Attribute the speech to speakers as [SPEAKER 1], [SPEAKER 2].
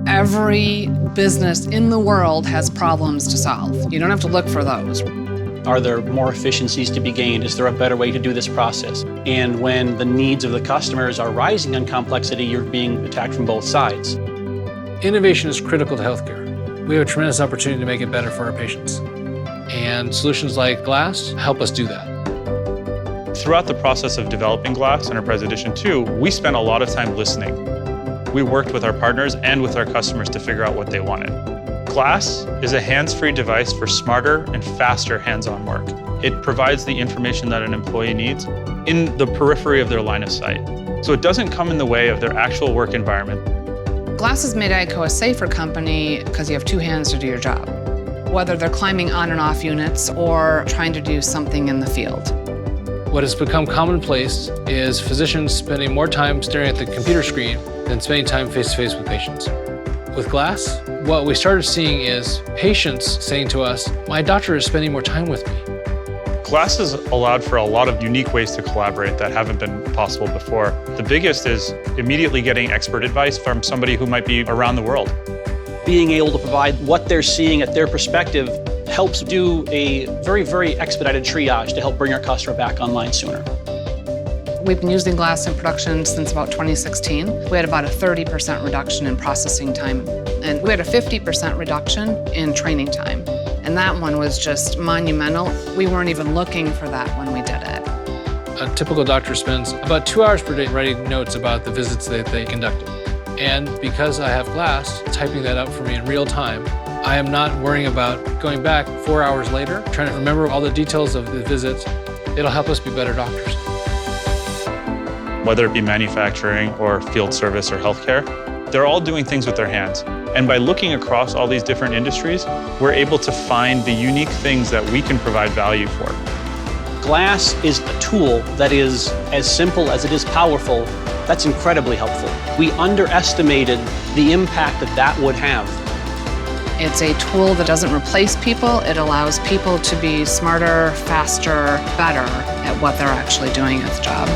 [SPEAKER 1] Every business in the world has problems to solve. You don't have to look for those.
[SPEAKER 2] Are there more efficiencies to be gained? Is there a better way to do this process? And when the needs of the customers are rising in complexity, you're being attacked from both sides.
[SPEAKER 3] Innovation is critical to healthcare. We have a tremendous opportunity to make it better for our patients. And solutions like Glass help us do that.
[SPEAKER 4] Throughout the process of developing Glass Enterprise Edition 2, we spent a lot of time listening. We worked with our partners and with our customers to figure out what they wanted. Glass is a hands-free device for smarter and faster hands-on work. It provides the information that an employee needs in the periphery of their line of sight. So it doesn't come in the way of their actual work environment.
[SPEAKER 1] Glass has made AGCO a safer company because you have two hands to do your job, whether they're climbing on and off units or trying to do something in the field.
[SPEAKER 3] What has become commonplace is physicians spending more time staring at the computer screen than spending time face-to-face with patients. With Glass, what we started seeing is patients saying to us, my doctor is spending more time with me.
[SPEAKER 4] Glass has allowed for a lot of unique ways to collaborate that haven't been possible before. The biggest is immediately getting expert advice from somebody who might be around the world.
[SPEAKER 2] Being able to provide what they're seeing at their perspective helps do a very, very expedited triage to help bring our customer back online sooner.
[SPEAKER 1] We've been using Glass in production since about 2016. We had about a 30% reduction in processing time, and we had a 50% reduction in training time. And that one was just monumental. We weren't even looking for that when we did it.
[SPEAKER 3] A typical doctor spends about 2 hours per day writing notes about the visits that they conducted. And because I have Glass typing that up for me in real time, I am not worrying about going back 4 hours later, trying to remember all the details of the visits. It'll help us be better doctors.
[SPEAKER 4] Whether it be manufacturing or field service or healthcare, they're all doing things with their hands. And by looking across all these different industries, we're able to find the unique things that we can provide value for.
[SPEAKER 2] Glass is a tool that is as simple as it is powerful. That's incredibly helpful. We underestimated the impact that that would have.
[SPEAKER 1] It's a tool that doesn't replace people. It allows people to be smarter, faster, better at what they're actually doing at the job.